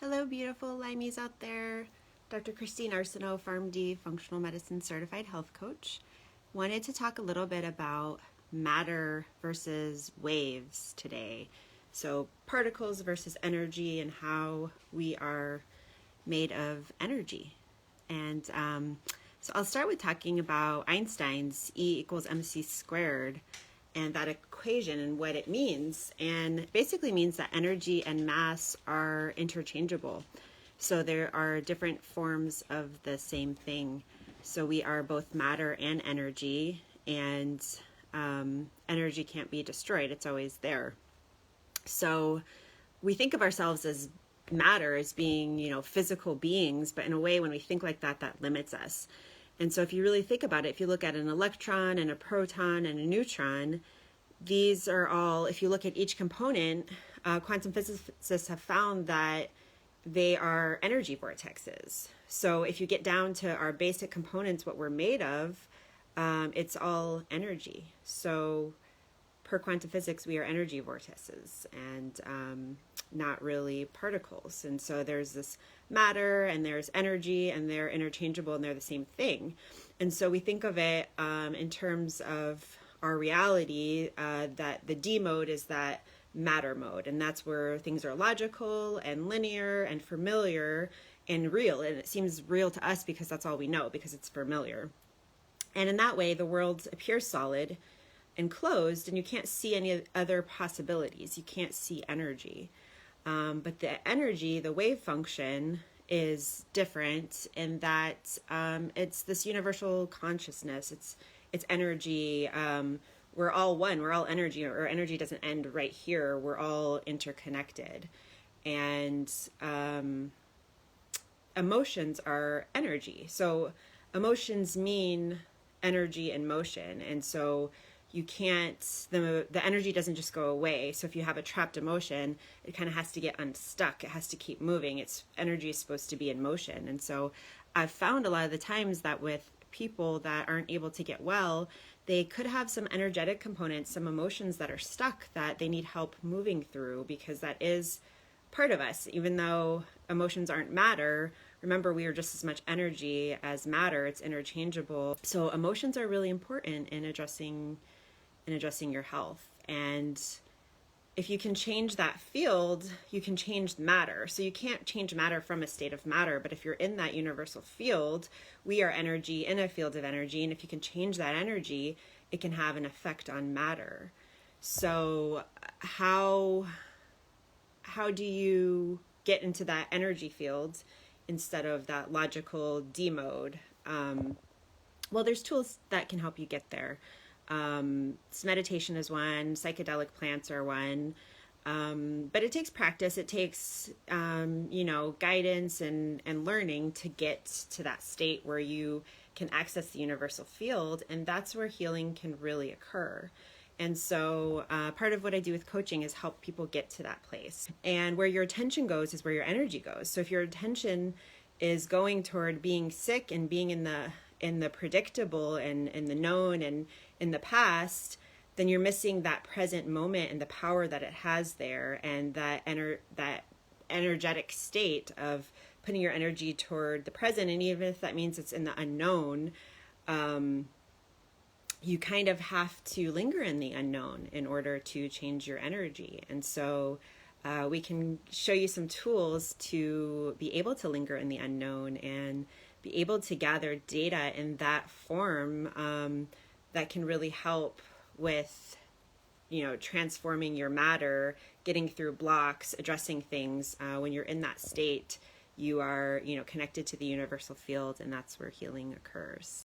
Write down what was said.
Hello, beautiful Lymies out there. Dr. Christine Arseneau, Pharm.D, Functional Medicine Certified Health Coach. Wanted to talk a little bit about matter versus waves today. So particles versus energy and how we are made of energy. And so I'll start with talking about Einstein's E equals mc squared and that equation and what it means. And it basically means that energy and mass are interchangeable. So there are different forms of the same thing. So we are both matter and energy, and energy can't be destroyed. It's always there. So we think of ourselves as matter, as being, physical beings, but in a way, when we think like that, that limits us. And so if you really think about it, if you look at an electron and a proton and a neutron, these are all, if you look at each component, quantum physicists have found that they are energy vortexes. So if you get down to our basic components, what we're made of, it's all energy. So per quantum physics, we are energy vortices and not really particles. And so there's this matter and there's energy, and they're interchangeable and they're the same thing. And so we think of it in terms of our reality, that the D mode is that matter mode. And that's where things are logical and linear and familiar and real. And it seems real to us because that's all we know, because it's familiar. And in that way, the world appears solid and closed, and you can't see any other possibilities. You can't see energy. But the energy, the wave function, is different in that it's this universal consciousness. It's energy. We're all one. We're all energy. Or energy doesn't end right here. We're all interconnected. And emotions are energy. So emotions mean energy and motion. And so you can't, the energy doesn't just go away. So if you have a trapped emotion, it kind of has to get unstuck. It has to keep moving. Energy is supposed to be in motion. And so I've found a lot of the times that with people that aren't able to get well, they could have some energetic components, some emotions that are stuck that they need help moving through, because that is part of us. Even though emotions aren't matter, remember, we are just as much energy as matter. It's interchangeable. So emotions are really important in addressing your health. And if you can change that field, you can change matter. So you can't change matter from a state of matter, but if you're in that universal field, we are energy in a field of energy. And if you can change that energy, it can have an effect on matter. So how do you get into that energy field instead of that logical D mode? Well, there's tools that can help you get there. Meditation is one, psychedelic plants are one, but it takes practice. It takes, guidance and learning to get to that state where you can access the universal field. And that's where healing can really occur. And so part of what I do with coaching is help people get to that place. And where your attention goes is where your energy goes. So if your attention is going toward being sick and being in the predictable and in the known and in the past, then you're missing that present moment and the power that it has there, and that energetic state of putting your energy toward the present. And even if that means it's in the unknown, you kind of have to linger in the unknown in order to change your energy. And so we can show you some tools to be able to linger in the unknown and be able to gather data in that form that can really help with, transforming your matter, getting through blocks, addressing things. When you're in that state, you are, connected to the universal field, and that's where healing occurs.